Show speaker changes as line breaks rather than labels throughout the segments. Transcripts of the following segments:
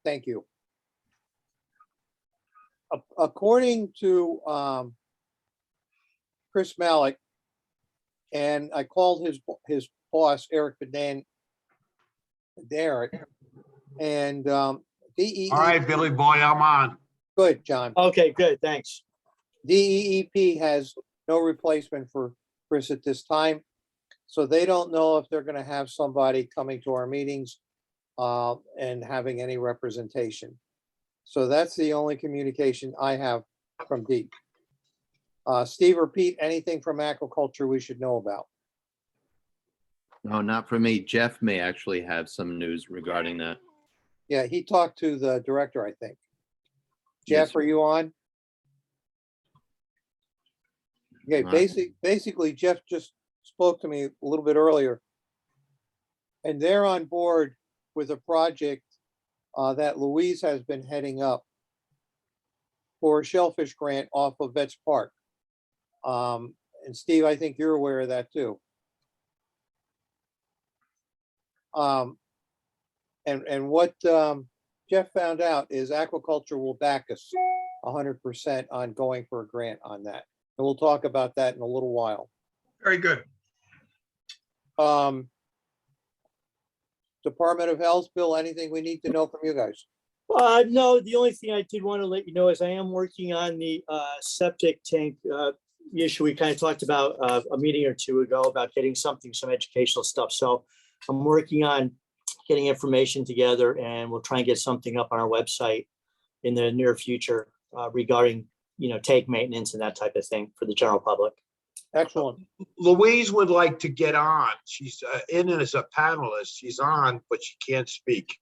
Thank you. According to Chris Malik, and I called his boss, Eric Bedan, Derek, and DEEP.
All right, Billy boy, I'm on.
Good, John.
Okay, good, thanks.
DEEP has no replacement for Chris at this time, so they don't know if they're going to have somebody coming to our meetings and having any representation. So that's the only communication I have from DEEP. Steve or Pete, anything from aquaculture we should know about?
No, not for me. Jeff may actually have some news regarding that.
Yeah, he talked to the director, I think.
Yes,
Jeff, are you on? Okay, basically, Jeff just spoke to me a little bit earlier. And they're on board with a project that Louise has been heading up for a shellfish grant off of Vets Park. And Steve, I think you're aware of that too. And what Jeff found out is aquaculture will back us 100% on going for a grant on that. And we'll talk about that in a little while.
Very good.
Department of Health, Bill, anything we need to know from you guys?
No, the only thing I did want to let you know is I am working on the septic tank issue we kind of talked about a meeting or two ago about getting some educational stuff. So I'm working on getting information together, and we'll try and get something up on our website in the near future regarding, tank maintenance and that type of thing for the general public.
Excellent.
Louise would like to get on. She's in as a panelist. She's on, but she can't speak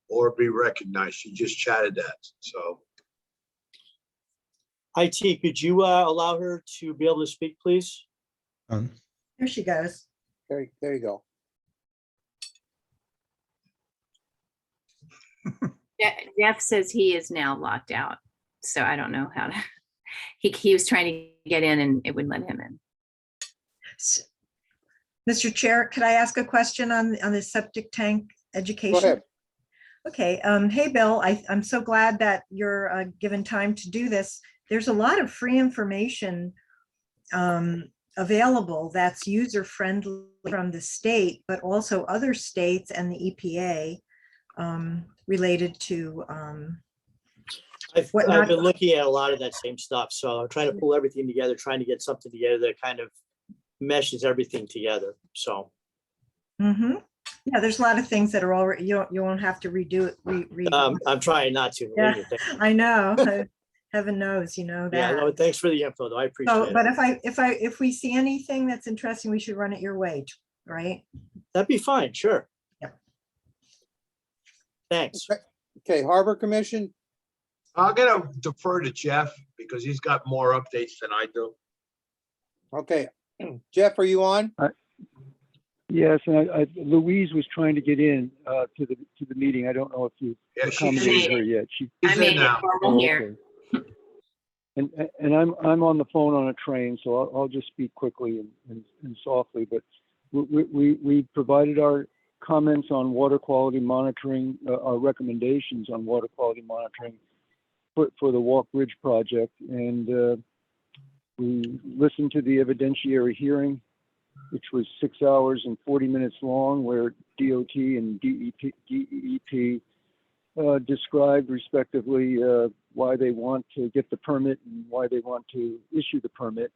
or be recognized. She just chatted that. So
IT, could you allow her to be able to speak, please?
Here she goes.
There you go.
Jeff says he is now locked out, so I don't know how to. He was trying to get in and it wouldn't let him in.
Mr. Chair, could I ask a question on the septic tank education?
Go ahead.
Okay. Hey, Bill, I'm so glad that you're given time to do this. There's a lot of free information available that's user-friendly from the state, but also other states and the EPA related to
I've been looking at a lot of that same stuff. So I'm trying to pull everything together, trying to get something together that kind of meshes everything together. So.
Yeah, there's a lot of things that are already, you won't have to redo it.
I'm trying not to.
Yeah, I know. Heaven knows, that.
Yeah, no, thanks for the info though. I appreciate it.
But if we see anything that's interesting, we should run it your way, right?
That'd be fine. Sure.
Yep.
Thanks.
Okay, Harbor Commission.
I'm gonna defer to Jeff because he's got more updates than I do.
Okay, Jeff, are you on?
Yes, and Louise was trying to get in to the meeting. I don't know if you accommodated her yet.
I made it formal here.
Okay. And I'm on the phone on a train, so I'll just speak quickly and softly. But we provided our comments on water quality monitoring, our recommendations on water quality monitoring for the Walk Bridge project, and we listened to the evidentiary hearing, which was 6 hours and 40 minutes long, where DOT and DEP described respectively why they want to get the permit and why they want to issue the permit.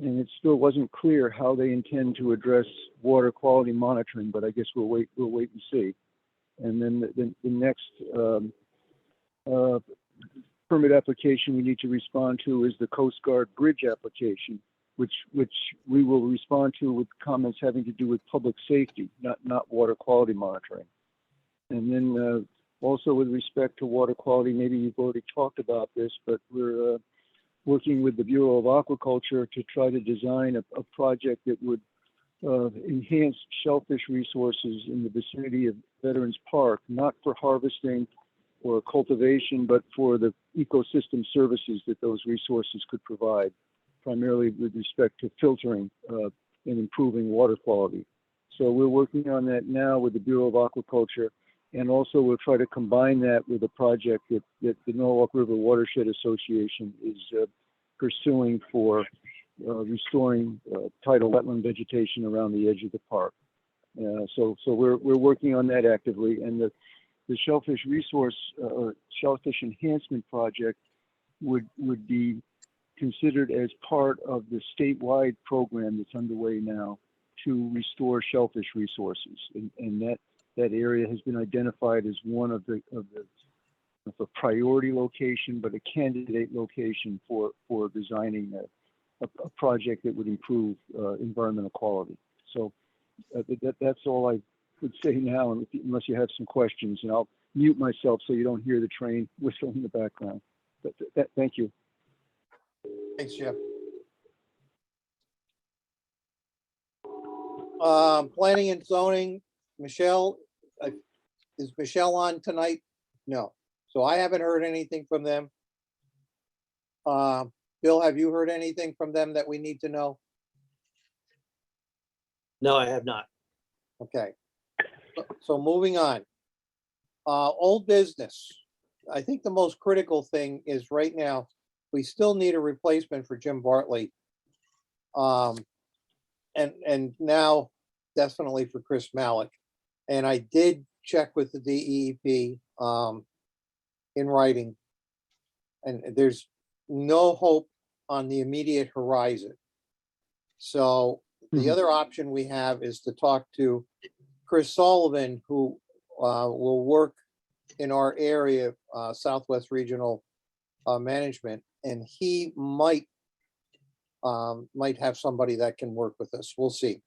And it still wasn't clear how they intend to address water quality monitoring, but I guess we'll wait and see. And then the next permit application we need to respond to is the Coast Guard bridge application, which we will respond to with comments having to do with public safety, not water quality monitoring. And then also with respect to water quality, maybe you've already talked about this, but we're working with the Bureau of Aquaculture to try to design a project that would enhance shellfish resources in the vicinity of Veterans Park, not for harvesting or cultivation, but for the ecosystem services that those resources could provide, primarily with respect to filtering and improving water quality. So we're working on that now with the Bureau of Aquaculture. And also we'll try to combine that with a project that the Norwalk River Watershed Association is pursuing for restoring tidal wetland vegetation around the edge of the park. So we're working on that actively. And the shellfish resource or shellfish enhancement project would be considered as part of the statewide program that's underway now to restore shellfish resources. And that area has been identified as one of a priority location, but a candidate location for designing a project that would improve environmental quality. So that's all I would say now, unless you have some questions, and I'll mute myself so you don't hear the train whistle in the background. But thank you.
Thanks, Jeff. Planning and zoning, Michelle, is Michelle on tonight? No. So I haven't heard anything from them. Bill, have you heard anything from them that we need to know?
No, I have not.
Okay. So moving on. Old business. I think the most critical thing is right now, we still need a replacement for Jim Bartley. And now definitely for Chris Malik. And I did check with the DEP in writing. And there's no hope on the immediate horizon. So the other option we have is to talk to Chris Sullivan, who will work in our area, Southwest Regional Management, and he might have somebody that can work with us. We'll see.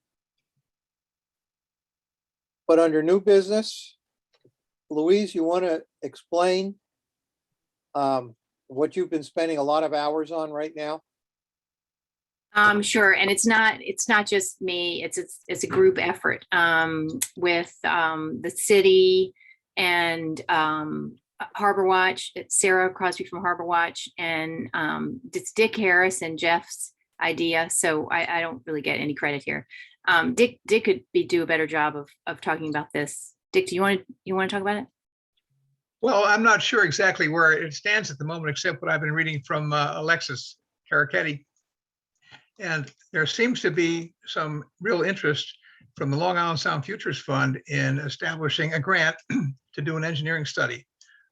But under new business, Louise, you want to explain what you've been spending a lot of hours on right now?
Sure. And it's not just me, it's a group effort with the city and Harbor Watch. It's Sarah Crosby from Harbor Watch, and it's Dick Harris and Jeff's idea. So I don't really get any credit here. Dick could do a better job of talking about this. Dick, do you want to talk about it?
Well, I'm not sure exactly where it stands at the moment, except what I've been reading from Alexis Carachetti. And there seems to be some real interest from the Long Island Sound Futures Fund in establishing a grant to do an engineering study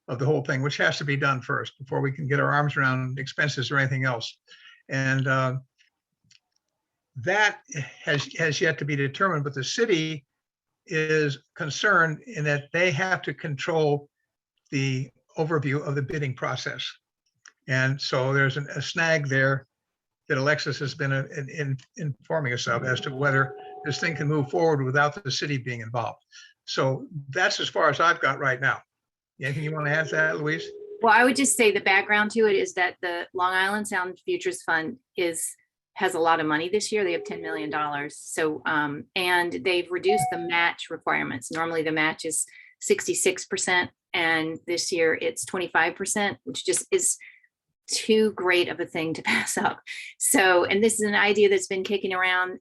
of the whole thing, which has to be done first before we can get our arms around expenses or anything else. And that has yet to be determined, but the city is concerned in that they have to control the overview of the bidding process. And so there's a snag there that Alexis has been informing us of as to whether this thing can move forward without the city being involved. So that's as far as I've got right now. Anything you want to add to that, Louise?
Well, I would just say the background to it is that the Long Island Sound Futures Fund has a lot of money this year. They have $10 million. So, and they've reduced the match requirements. Normally the match is 66%, and this year it's 25%, which just is too great of a thing to pass up. So, and this is an idea that's been kicking around.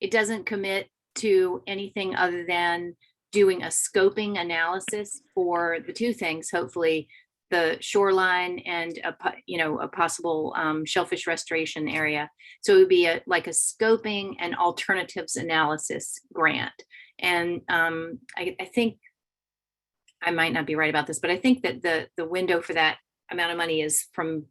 It doesn't commit to anything other than doing a scoping analysis for the two things, hopefully the shoreline and a possible shellfish restoration area. So it would be like a scoping and alternatives analysis grant. And I think I might not be right about this, but I think that the window for that amount of money is from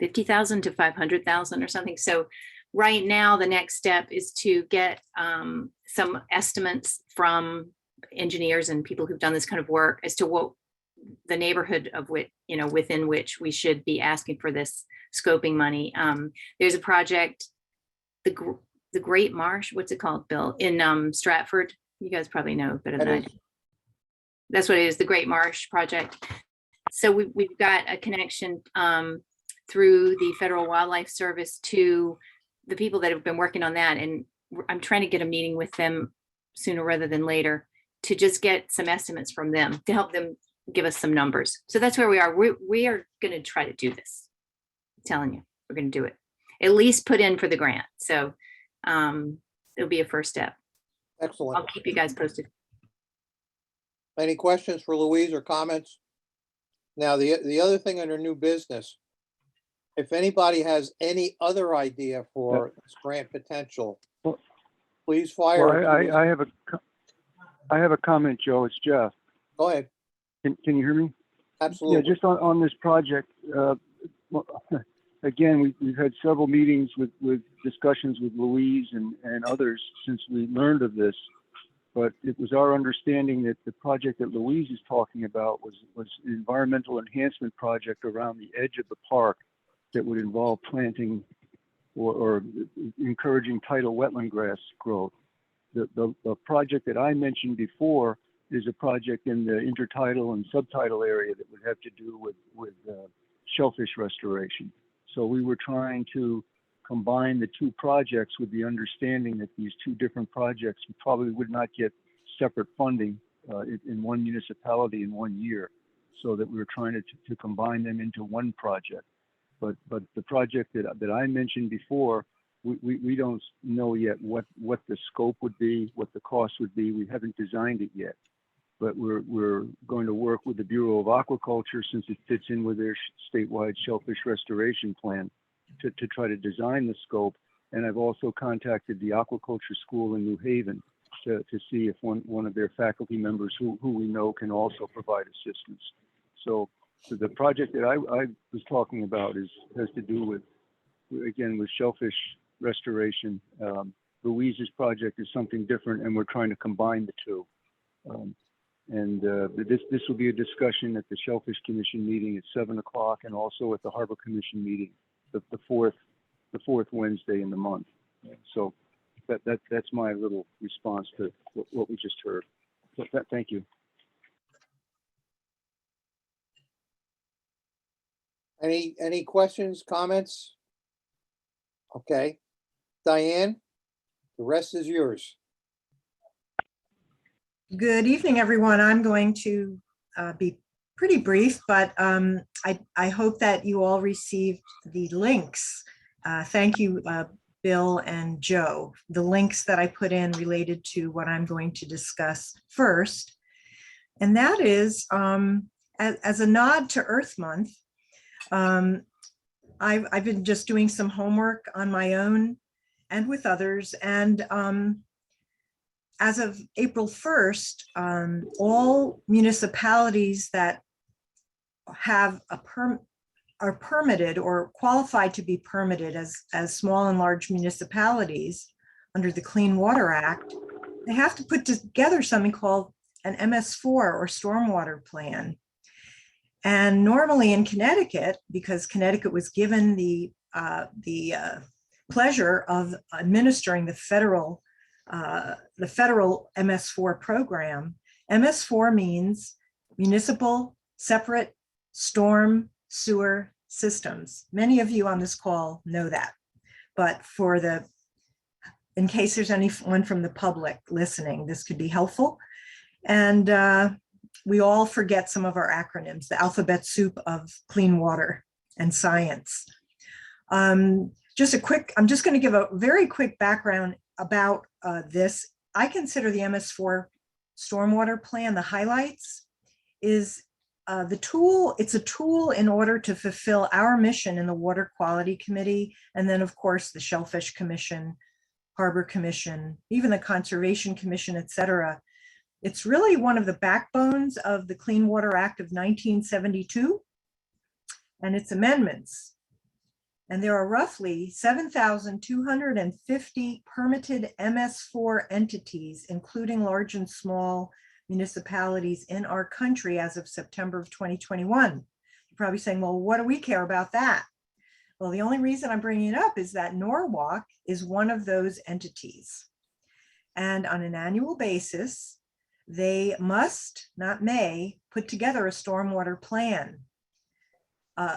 50,000 to 500,000 or something. So right now, the next step is to get some estimates from engineers and people who've done this kind of work as to what the neighborhood of which, within which we should be asking for this scoping money. There's a project, the Great Marsh, what's it called, Bill, in Stratford? You guys probably know better than I do. That's what it is, the Great Marsh project. So we've got a connection through the Federal Wildlife Service to the people that have been working on that. And I'm trying to get a meeting with them sooner rather than later to just get some estimates from them to help them give us some numbers. So that's where we are. We are going to try to do this. I'm telling you, we're going to do it. At least put in for the grant. So it'll be a first step.
Excellent.
I'll keep you guys posted.
Any questions for Louise or comments? Now, the other thing under new business, if anybody has any other idea for this grant potential,
Well-
please fire.
Well,
it to us.
I have a comment, Joe. It's Jeff.
Go ahead.
Can you hear me? Yeah,
Absolutely.
just on this project, well, again, we've had several meetings with discussions with Louise and others since we learned of this. But it was our understanding that the project that Louise is talking about was an environmental enhancement project around the edge of the park that would involve planting or encouraging tidal wetland grass growth. The project that I mentioned before is a project in the intertidal and subtidal area that would have to do with shellfish restoration. So we were trying to combine the two projects with the understanding that these two different projects probably would not get separate funding in one municipality in 1 year. So that we were trying to combine them into one project. But the project that I mentioned before, we don't know yet what the scope would be, what the cost would be. We haven't designed it yet. But we're going to work with the Bureau of Aquaculture, since it fits in with their statewide shellfish restoration plan, to try to design the scope. And I've also contacted the aquaculture school in New Haven to see if one of their faculty members who we know can also provide assistance. So the project that I was talking about has to do with shellfish restoration. Louise's project is something different, and we're trying to combine the two. This will be a discussion at the Shellfish Commission meeting at 7 o'clock, and also at the Harbor Commission meeting, the fourth Wednesday in the month. So that's my little response to what we just heard. Thank you.
Any questions, comments? Okay. Diane, the rest is yours.
Good evening, everyone. I'm going to be pretty brief, but I hope that you all received the links. Thank you, Bill and Joe. The links that I put in related to what I'm going to discuss first. And that is, as a nod to Earth Month, I've been just doing some homework on my own and with others. And as of April 1st, all municipalities that have are permitted or qualified to be permitted as small and large municipalities under the Clean Water Act, they have to put together something called an MS4 or stormwater plan. And normally in Connecticut, because Connecticut was given the pleasure of administering the federal MS4 program, MS4 means municipal separate storm sewer systems. Many of you on this call know that, but in case there's anyone from the public listening, this could be helpful. And we all forget some of our acronyms, the alphabet soup of clean water and science. I'm just going to give a very quick background about this. I consider the MS4 stormwater plan, the highlights, is the tool. It's a tool in order to fulfill our mission in the Water Quality Committee, and then of course the Shellfish Commission, Harbor Commission, even the Conservation Commission, et cetera. It's really one of the backbones of the Clean Water Act of 1972 and its amendments. And there are roughly 7,250 permitted MS4 entities, including large and small municipalities in our country as of September of 2021. You're probably saying, well, what do we care about that? Well, the only reason I'm bringing it up is that Norwalk is one of those entities. And on an annual basis, they must, not may, put together a stormwater plan,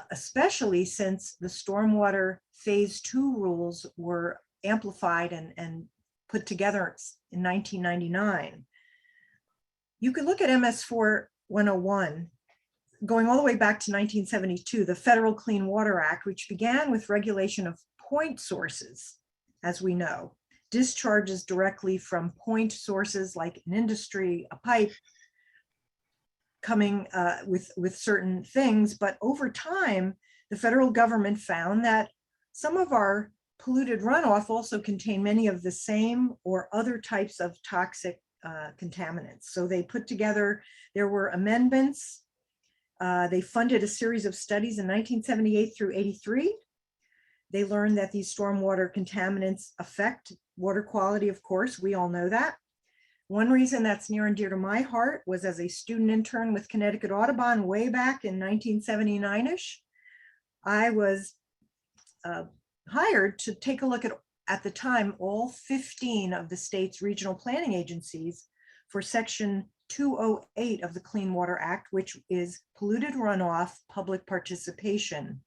especially since the stormwater phase 2 rules were amplified and put together in 1999. You could look at MS4 101, going all the way back to 1972, the Federal Clean Water Act, which began with regulation of point sources, as we know, discharges directly from point sources like an industry, a pipe, coming with certain things. But over time, the federal government found that some of our polluted runoff also contain many of the same or other types of toxic contaminants. So they put together, there were amendments. They funded a series of studies in 1978 through 83. They learned that these stormwater contaminants affect water quality, of course, we all know that. One reason that's near and dear to my heart was as a student intern with Connecticut Audubon way back in 1979-ish. I was hired to take a look at the time, all 15 of the state's regional planning agencies for Section 208 of the Clean Water Act, which is polluted runoff public participation.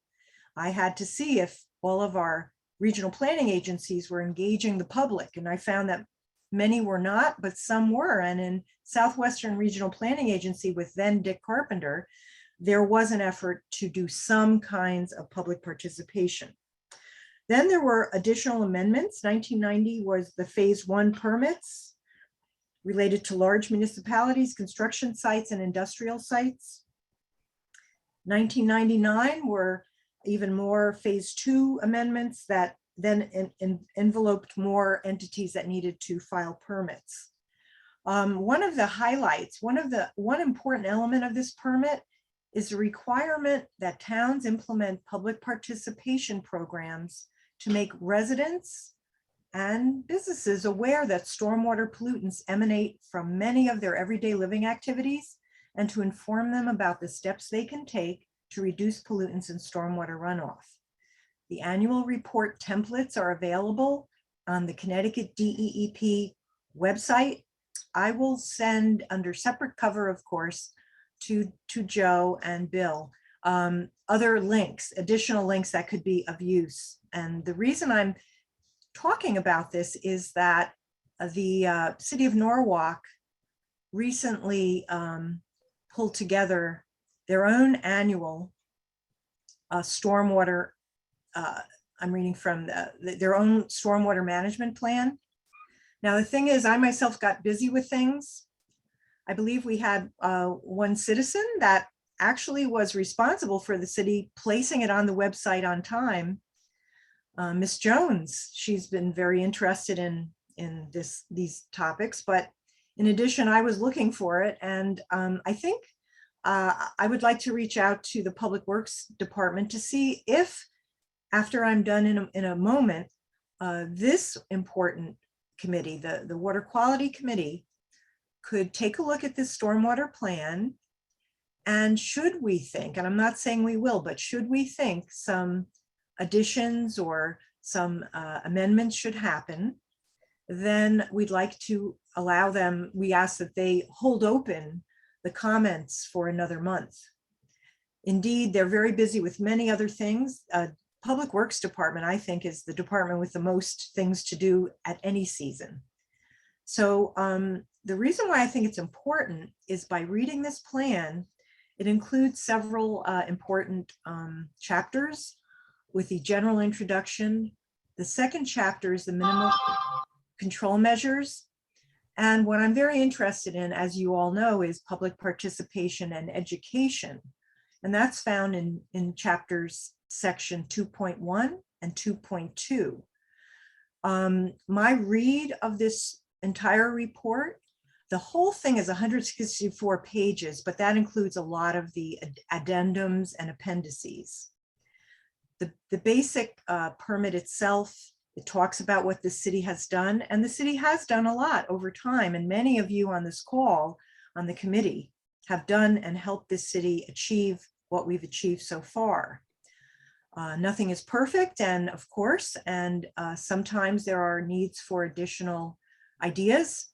I had to see if all of our regional planning agencies were engaging the public, and I found that many were not, but some were. And in Southwestern Regional Planning Agency with then Dick Carpenter, there was an effort to do some kinds of public participation. Then there were additional amendments. 1990 was the phase 1 permits related to large municipalities, construction sites, and industrial sites. 1999 were even more phase 2 amendments that then enveloped more entities that needed to file permits. One of the highlights, one important element of this permit is the requirement that towns implement public participation programs to make residents and businesses aware that stormwater pollutants emanate from many of their everyday living activities, and to inform them about the steps they can take to reduce pollutants and stormwater runoff. The annual report templates are available on the Connecticut DEEP website. I will send under separate cover, of course, to Joe and Bill, other links, additional links that could be of use. And the reason I'm talking about this is that the city of Norwalk recently pulled together their own annual stormwater, I'm reading from their own stormwater management plan. Now, the thing is, I myself got busy with things. I believe we had one citizen that actually was responsible for the city placing it on the website on time. Miss Jones, she's been very interested in these topics, but in addition, I was looking for it, and I think I would like to reach out to the Public Works Department to see if, after I'm done in a moment, this important committee, the Water Quality Committee, could take a look at this stormwater plan, and should we think, and I'm not saying we will, but should we think some additions or some amendments should happen, then we'd like to allow them, we ask that they hold open the comments for another month. Indeed, they're very busy with many other things. Public Works Department, I think, is the department with the most things to do at any season. So the reason why I think it's important is by reading this plan, it includes several important chapters with the general introduction. The second chapter is the minimal control measures. And what I'm very interested in, as you all know, is public participation and education. And that's found in chapters section 2.1 and 2.2. My read of this entire report, the whole thing is 164 pages, but that includes a lot of the addendums and appendices. The basic permit itself, it talks about what the city has done, and the city has done a lot over time. And many of you on this call, on the committee, have done and helped this city achieve what we've achieved so far. Nothing is perfect, and of course, and sometimes there are needs for additional ideas.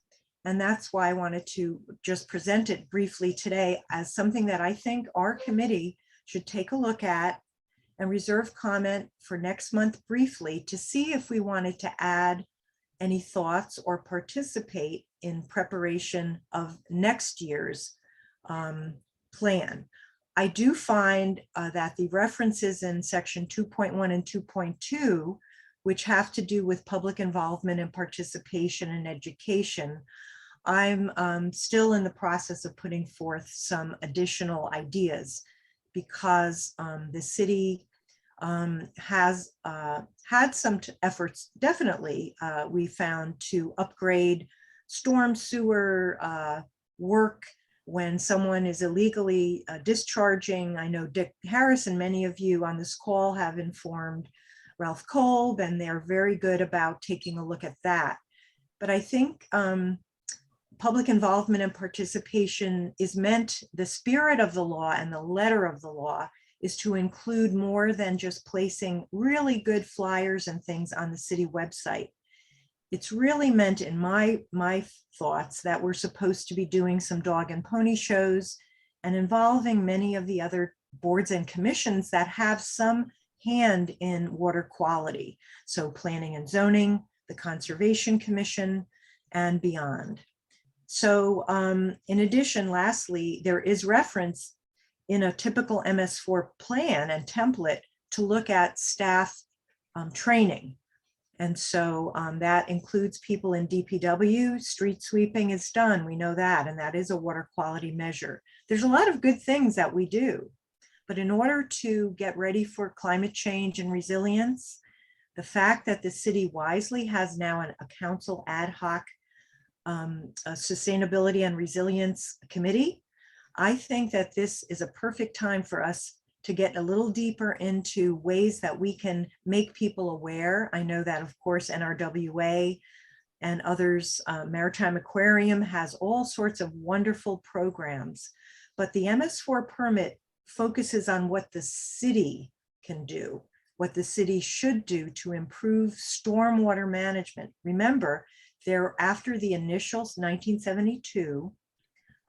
And that's why I wanted to just present it briefly today as something that I think our committee should take a look at and reserve comment for next month briefly to see if we wanted to add any thoughts or participate in preparation of next year's plan. I do find that the references in section 2.1 and 2.2, which have to do with public involvement and participation and education, I'm still in the process of putting forth some additional ideas because the city has had some efforts, definitely, we found, to upgrade storm sewer work when someone is illegally discharging. I know Dick Harris and many of you on this call have informed Ralph Kolb, and they're very good about taking a look at that. But I think public involvement and participation is meant, the spirit of the law and the letter of the law is to include more than just placing really good flyers and things on the city website. It's really meant, in my thoughts, that we're supposed to be doing some dog and pony shows and involving many of the other boards and commissions that have some hand in water quality. So planning and zoning, the Conservation Commission, and beyond. So in addition, lastly, there is reference in a typical MS4 plan and template to look at staff training. And so that includes people in DPW. Street sweeping is done, we know that, and that is a water quality measure. There's a lot of good things that we do, but in order to get ready for climate change and resilience, the fact that the city wisely has now a council ad hoc a sustainability and resilience committee, I think that this is a perfect time for us to get a little deeper into ways that we can make people aware. I know that, of course, NRWA and others, Maritime Aquarium has all sorts of wonderful programs, but the MS4 permit focuses on what the city can do, what the city should do to improve stormwater management. Remember, there, after the initial 1972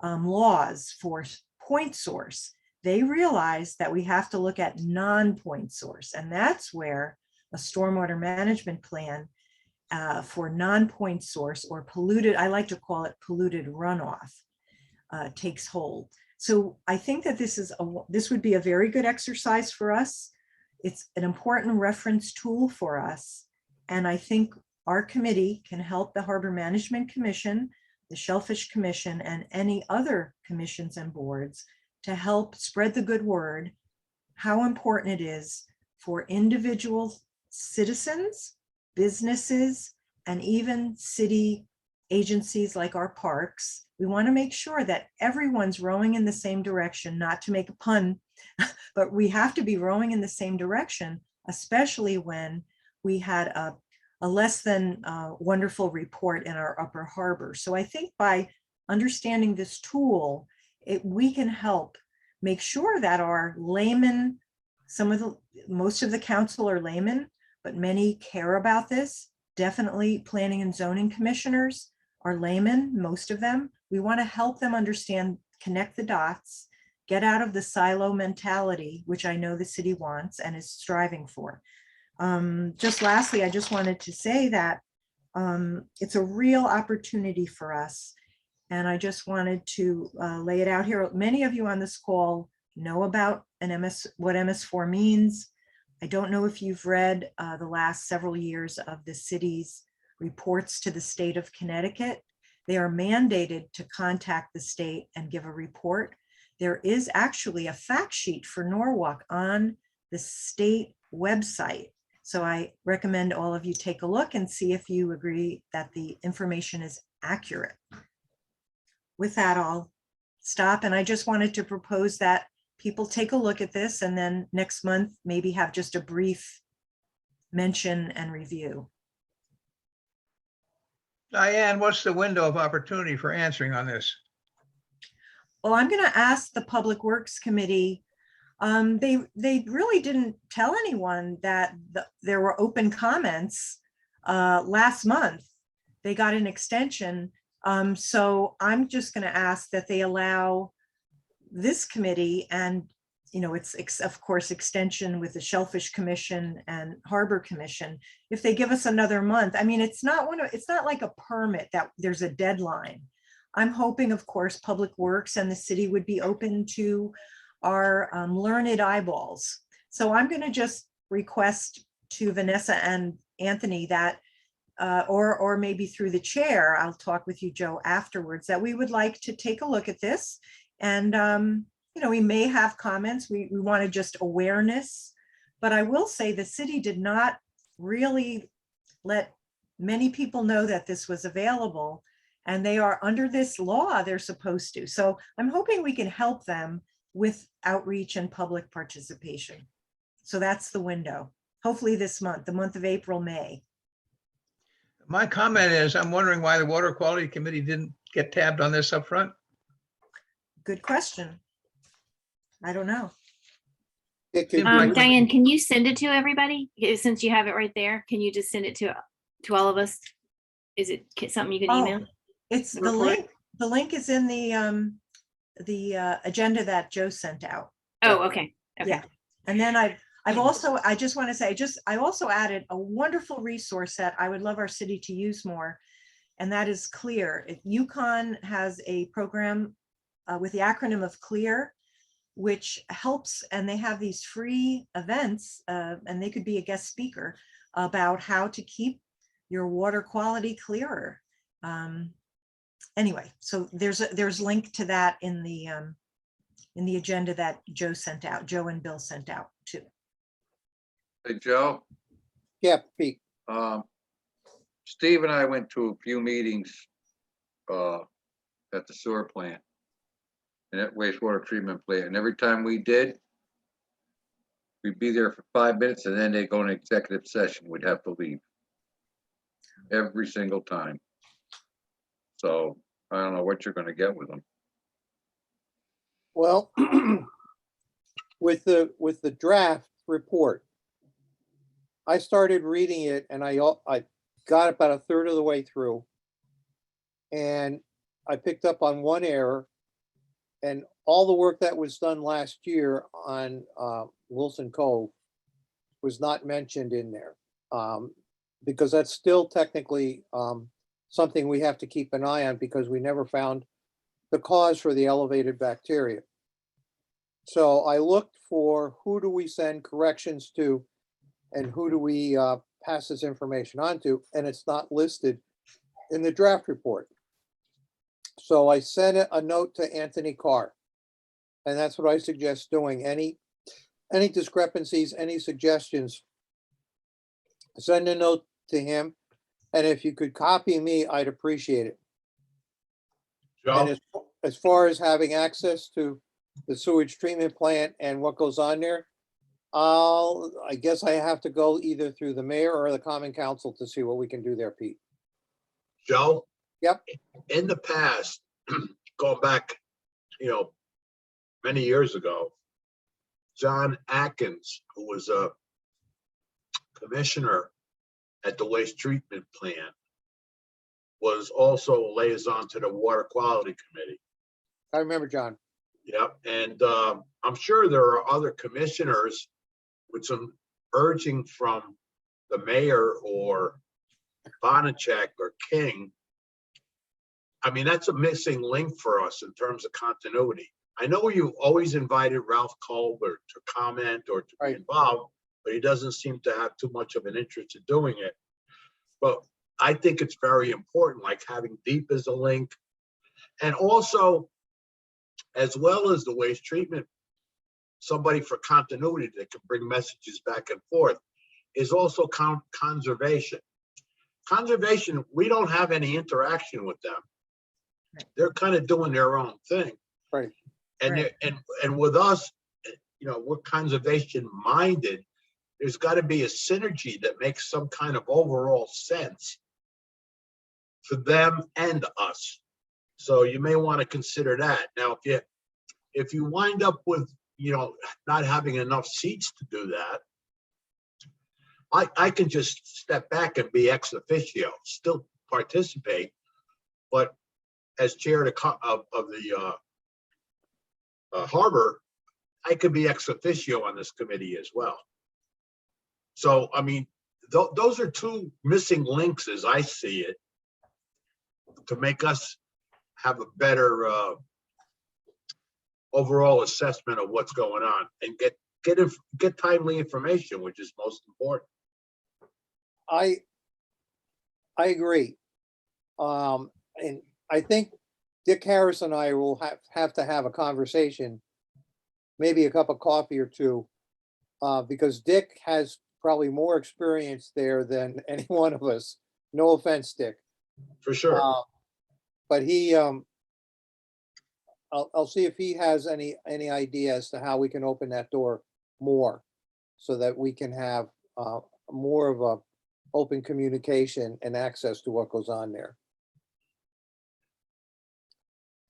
laws for point source, they realized that we have to look at non-point source. And that's where a stormwater management plan for non-point source, or polluted, I like to call it polluted runoff, takes hold. So I think that this would be a very good exercise for us. It's an important reference tool for us. And I think our committee can help the Harbor Management Commission, the Shellfish Commission, and any other commissions and boards to help spread the good word, how important it is for individual citizens, businesses, and even city agencies like our parks. We want to make sure that everyone's rowing in the same direction, not to make a pun, but we have to be rowing in the same direction, especially when we had a less than wonderful report in our Upper Harbor. So I think by understanding this tool, we can help make sure that our laymen, most of the council are laymen, but many care about this. Definitely planning and zoning commissioners are laymen, most of them. We want to help them understand, connect the dots, get out of the silo mentality, which I know the city wants and is striving for. Just lastly, I just wanted to say that it's a real opportunity for us. And I just wanted to lay it out here. Many of you on this call know about what MS4 means. I don't know if you've read the last several years of the city's reports to the state of Connecticut. They are mandated to contact the state and give a report. There is actually a fact sheet for Norwalk on the state website. So I recommend all of you take a look and see if you agree that the information is accurate. With that, I'll stop. And I just wanted to propose that people take a look at this and then next month, maybe have just a brief mention and review.
Diane, what's the window of opportunity for answering on this?
Well, I'm going to ask the Public Works Committee. They really didn't tell anyone that there were open comments last month. They got an extension. So I'm just going to ask that they allow this committee, and it's of course extension with the Shellfish Commission and Harbor Commission, if they give us another month. I mean, it's not like a permit that there's a deadline. I'm hoping, of course, Public Works and the city would be open to our learned eyeballs. So I'm going to just request to Vanessa and Anthony that, or maybe through the chair, I'll talk with you, Joe, afterwards, that we would like to take a look at this. And, we may have comments. We want to just awareness. But I will say the city did not really let many people know that this was available. And they are under this law, they're supposed to. So I'm hoping we can help them with outreach and public participation. So that's the window. Hopefully this month, the month of April, May.
My comment is, I'm wondering why the Water Quality Committee didn't get tabbed on this up front.
Good question. I don't know.
It could
Like-
be-
Diane, can you send it to everybody? Since you have it right there, can you just send it to all of us? Is it something you can
Oh,
email?
It's
The
the
report?
link. The link is in the agenda that Joe sent out.
Oh, okay. Okay.
Yeah. And then I've also, I just want to say, I also added a wonderful resource that I would love our city to use more. And that is CLEAR. UConn has a program with the acronym of CLEAR, which helps, and they have these free events, and they could be a guest speaker about how to keep your water quality clearer. Anyway, so there's link to that in the agenda that Joe sent out, Joe and Bill sent out too.
Hey, Joe,
Yeah, Pete.
Steve and I went to a few meetings at the sewer plant and at wastewater treatment plant, and every time we did, we'd be there for 5 minutes and then they'd go in executive session, we'd have to leave. Every single time. So I don't know what you're gonna get with them.
Well, with the draft report, I started reading it and I got about a third of the way through. And I picked up on one error, and all the work that was done last year on Wilson Cove was not mentioned in there. Because that's still technically something we have to keep an eye on, because we never found the cause for the elevated bacteria. So I looked for who do we send corrections to and who do we pass this information on to, and it's not listed in the draft report. So I sent a note to Anthony Carr, and that's what I suggest doing. Any discrepancies, any suggestions, send a note to him, and if you could copy me, I'd appreciate it. And
Joe,
as far as having access to the sewage treatment plant and what goes on there, I guess I have to go either through the mayor or the common council to see what we can do there, Pete.
Joe?
Yep.
In the past, going back, many years ago, John Atkins, who was a commissioner at the waste treatment plant, was also a liaison to the Water Quality Committee.
I remember, John.
Yep, and I'm sure there are other commissioners with some urging from the mayor or Bonacek or King. I mean, that's a missing link for us in terms of continuity. I know you always invited Ralph Colbert to comment or to be
Right.
involved, but he doesn't seem to have too much of an interest in doing it. But I think it's very important, like having Deep as a link. And also, as well as the waste treatment, somebody for continuity that can bring messages back and forth is also conservation. Conservation, we don't have any interaction with them. They're kind of doing their own thing.
Right.
And
Right.
and with us, we're conservation minded. There's got to be a synergy that makes some kind of overall sense for them and us. So you may want to consider that. Now, if you wind up with, not having enough seats to do that, I can just step back and be ex officio, still participate, but as chair of the harbor, I could be ex officio on this committee as well. So, I mean, those are two missing links as I see it to make us have a better overall assessment of what's going on and get timely information, which is most important.
I agree. And I think Dick Harris and I will have to have a conversation, maybe a cup of coffee or two, because Dick has probably more experience there than any one of us. No offense, Dick.
For sure.
But he, I'll see if he has any idea as to how we can open that door more so that we can have more of a open communication and access to what goes on there.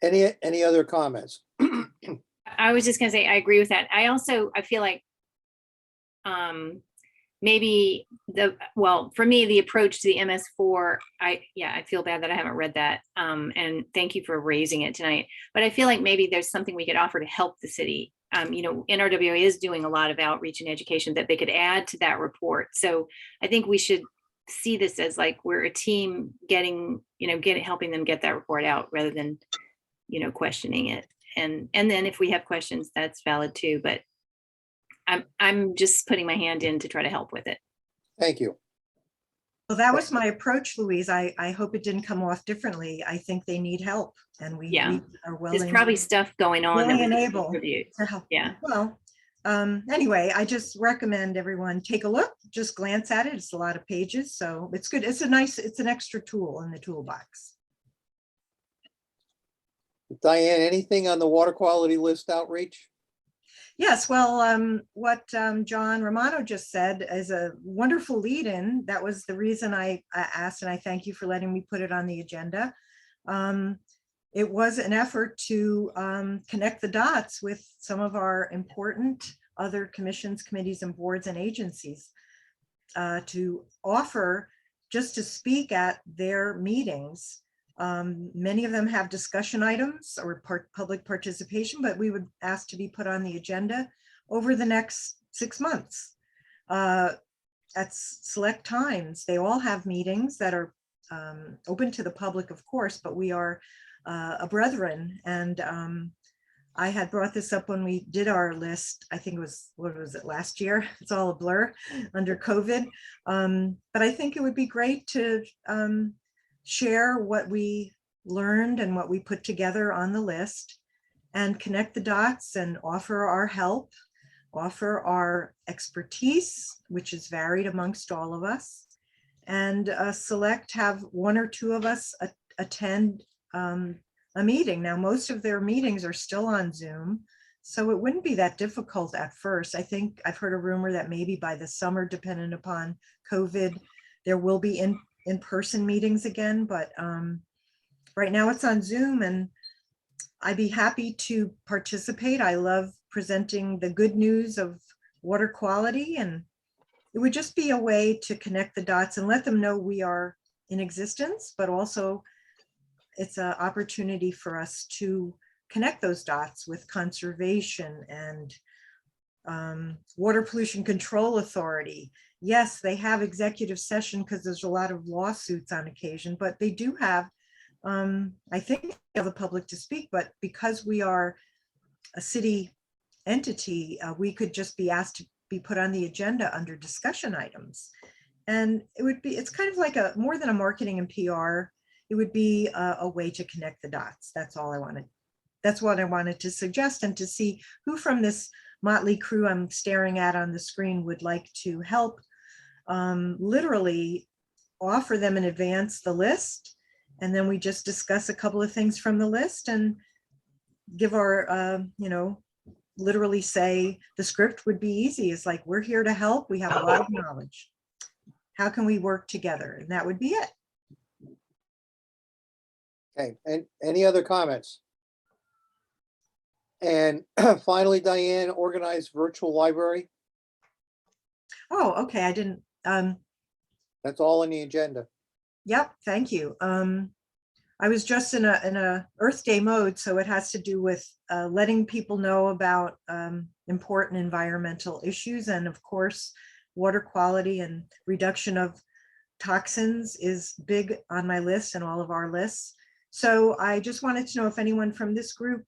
Any other comments?
I was just gonna say, I agree with that. I feel like maybe for me, the approach to the MS4, I feel bad that I haven't read that. And thank you for raising it tonight. But I feel like maybe there's something we could offer to help the city. NRWA is doing a lot of outreach and education that they could add to that report. So I think we should see this as like we're a team helping them get that report out rather than, questioning it. And then if we have questions, that's valid too. But I'm just putting my hand in to try to help with it.
Thank you.
Well, that was my approach, Louise. I hope it didn't come off differently. I think they need help, and we
Yeah.
are
There's
willing.
probably stuff going on.
willing
that
and
we can
able
contribute.
to help.
Yeah.
Well, anyway, I just recommend everyone take a look, just glance at it. It's a lot of pages, so it's good. It's an extra tool in the toolbox.
Diane, anything on the water quality list outreach?
Yes, well, what John Romano just said is a wonderful lead-in. That was the reason I asked, and I thank you for letting me put it on the agenda. It was an effort to connect the dots with some of our important other commissions, committees, and boards and agencies to offer just to speak at their meetings. Many of them have discussion items or public participation, but we would ask to be put on the agenda over the next 6 months at select times. They all have meetings that are open to the public, of course, but we are a brethren. And I had brought this up when we did our list. I think it was, what was it, last year? It's all a blur under COVID. But I think it would be great to share what we learned and what we put together on the list and connect the dots and offer our help, offer our expertise, which is varied amongst all of us, and select have one or two of us attend a meeting. Now, most of their meetings are still on Zoom, so it wouldn't be that difficult at first. I think I've heard a rumor that maybe by the summer, dependent upon COVID, there will be in-person meetings again, but right now it's on Zoom, and I'd be happy to participate. I love presenting the good news of water quality, and it would just be a way to connect the dots and let them know we are in existence, but also it's an opportunity for us to connect those dots with conservation and Water Pollution Control Authority. Yes, they have executive session because there's a lot of lawsuits on occasion, but they do have, I think, the public to speak, but because we are a city entity, we could just be asked to be put on the agenda under discussion items. And it's kind of like more than a marketing and PR, it would be a way to connect the dots. That's all I wanted. That's what I wanted to suggest, and to see who from this motley crew I'm staring at on the screen would like to help literally offer them in advance the list, and then we just discuss a couple of things from the list and give our, literally say the script would be easy. It's like, we're here to help. We have a lot of knowledge. How can we work together? And that would be it.
Okay, and any other comments? And finally, Diane, organized virtual library.
Oh, okay. I didn't,
That's all on the agenda.
yep, thank you. I was just in a Earth Day mode, so it has to do with letting people know about important environmental issues, and of course, water quality and reduction of toxins is big on my list and all of our lists. So I just wanted to know if anyone from this group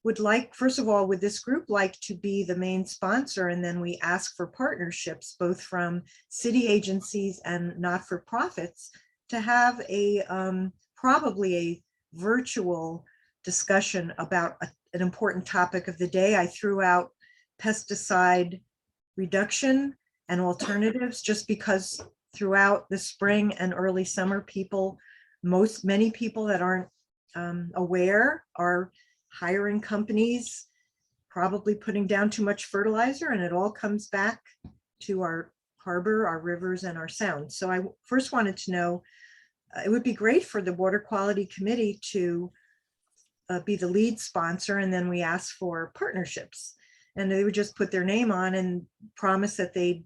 would like, first of all, would this group like to be the main sponsor? And then we ask for partnerships, both from city agencies and not-for-profits, to have a probably a virtual discussion about an important topic of the day. I threw out pesticide reduction and alternatives just because throughout the spring and early summer, many people that aren't aware are hiring companies, probably putting down too much fertilizer, and it all comes back to our harbor, our rivers, and our sounds. So I first wanted to know, it would be great for the Water Quality Committee to be the lead sponsor, and then we ask for partnerships. And they would just put their name on and promise that they'd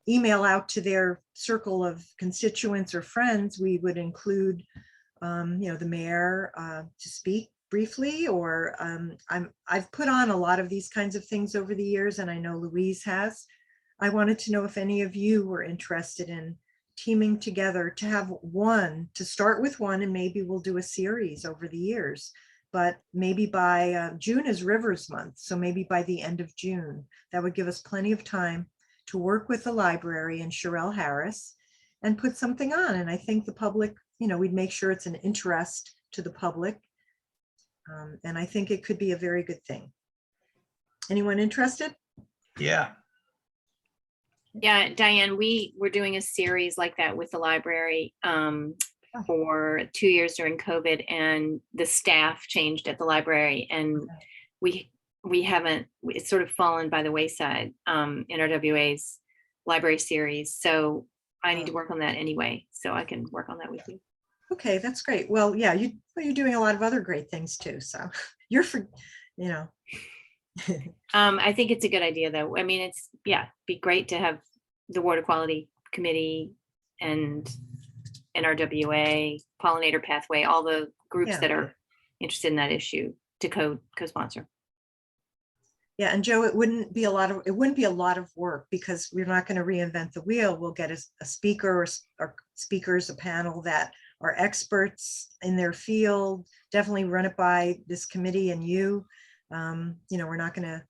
email out to their circle of constituents or friends. We would include, the mayor to speak briefly, or I've put on a lot of these kinds of things over the years, and I know Louise has. I wanted to know if any of you were interested in teaming together to have one, to start with one, and maybe we'll do a series over the years. But maybe by June is Rivers Month, so maybe by the end of June, that would give us plenty of time to work with the library and Sherelle Harris and put something on. And I think the public, we'd make sure it's an interest to the public. And I think it could be a very good thing. Anyone interested?
Yeah,
Yeah, Diane, we were doing a series like that with the library for 2 years during COVID, and the staff changed at the library, and we haven't, it's sort of fallen by the wayside, NRWA's library series. So I need to work on that anyway, so I can work on that with you.
Okay, that's great. Well, yeah, you're doing a lot of other great things too. So you're
I think it's a good idea, though. I mean, be great to have the Water Quality Committee and NRWA, Pollinator Pathway, all the groups
Yeah.
that are interested in that issue to co-sponsor.
Yeah, and Joe, it wouldn't be a lot of work because we're not going to reinvent the wheel. We'll get a speaker or speakers, a panel that are experts in their field. Definitely run it by this committee and you. We're not going to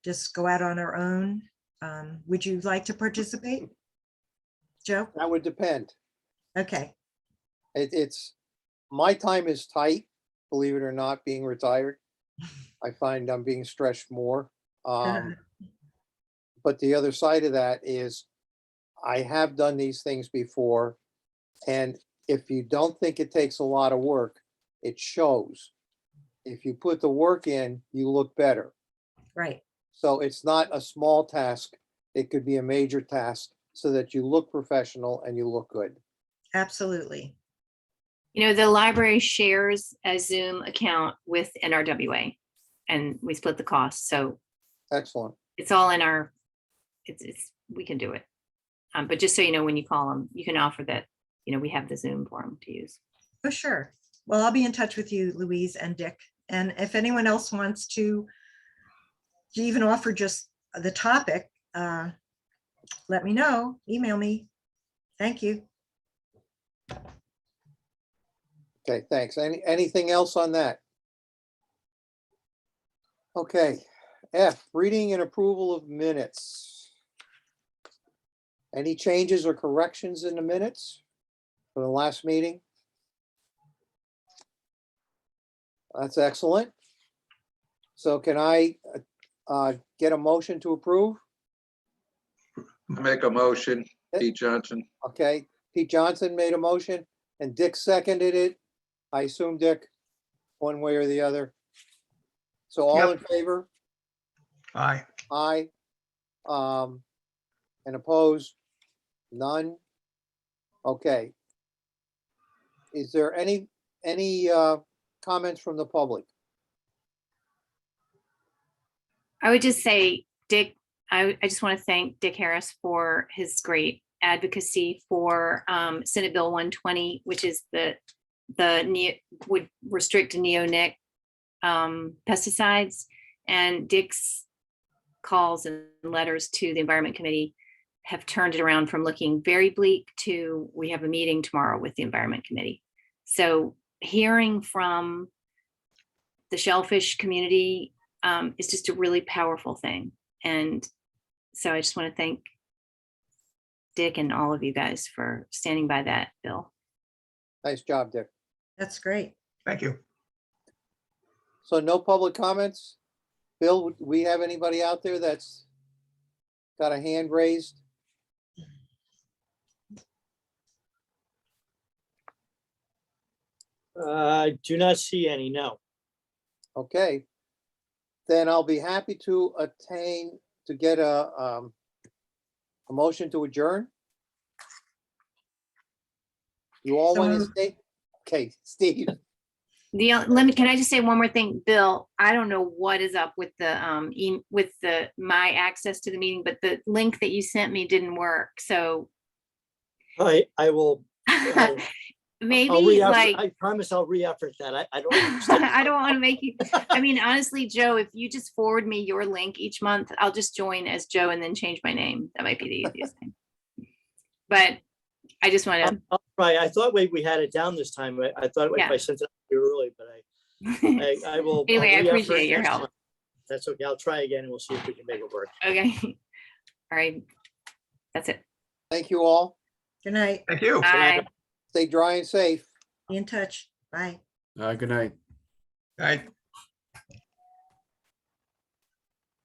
just go out on our own. Would you like to participate, Joe?
That would depend.
Okay.
It's, my time is tight, believe it or not, being retired. I find I'm being stretched more. But the other side of that is I have done these things before. And if you don't think it takes a lot of work, it shows. If you put the work in, you look better.
Right.
So it's not a small task. It could be a major task so that you look professional and you look good.
Absolutely.
The library shares a Zoom account with NRWA, and we split the cost. So
Excellent.
it's all in our, we can do it. But just so you know, when you call them, you can offer that, we have the Zoom for them to use.
Oh, sure. Well, I'll be in touch with you, Louise and Dick. And if anyone else wants to even offer just the topic, let me know, email me. Thank you.
Okay, thanks. Anything else on that? Okay, F, reading and approval of minutes. Any changes or corrections in the minutes for the last meeting? That's excellent. So can I get a motion to approve?
Make a motion, Pete Johnson.
Okay, Pete Johnson made a motion and Dick seconded it. I assume Dick, one way or the other. So all in favor?
aye.
Aye. And opposed? None? Okay. Is there any comments from the public?
I would just say, Dick, I just want to thank Dick Harris for his great advocacy for Senate Bill 120, which is would restrict neonic pesticides. And Dick's calls and letters to the Environment Committee have turned it around from looking very bleak to, we have a meeting tomorrow with the Environment Committee. So hearing from the shellfish community is just a really powerful thing. And so I just want to thank Dick and all of you guys for standing by that bill.
Nice job, Dick.
That's great.
Thank you.
So no public comments? Bill, do we have anybody out there that's got a hand raised?
I do not see any, no.
Okay. Then I'll be happy to get a motion to adjourn. You all
So
want to
moved.
stay? Okay, Steve,
Can I just say one more thing, Bill? I don't know what is up with my access to the meeting, but the link that you sent me didn't work. So
I will,
maybe like,
I promise I'll re-effort that. I don't.
I don't want to make you, I mean, honestly, Joe, if you just forward me your link each month, I'll just join as Joe and then change my name. That might be the easiest thing. But I just want to,
I'll try. I thought we had it down this time. I thought if
Yeah.
I sent it too early, but I will. I'll
anyway, I
re-effort
appreciate your
next
help.
month. That's okay. I'll try again and we'll see if we can make it work.
Okay. All right. That's it.
thank you all.
Good night.
Thank you.
Bye.
Stay dry and safe.
Be in touch. Bye.
Good night.
All right.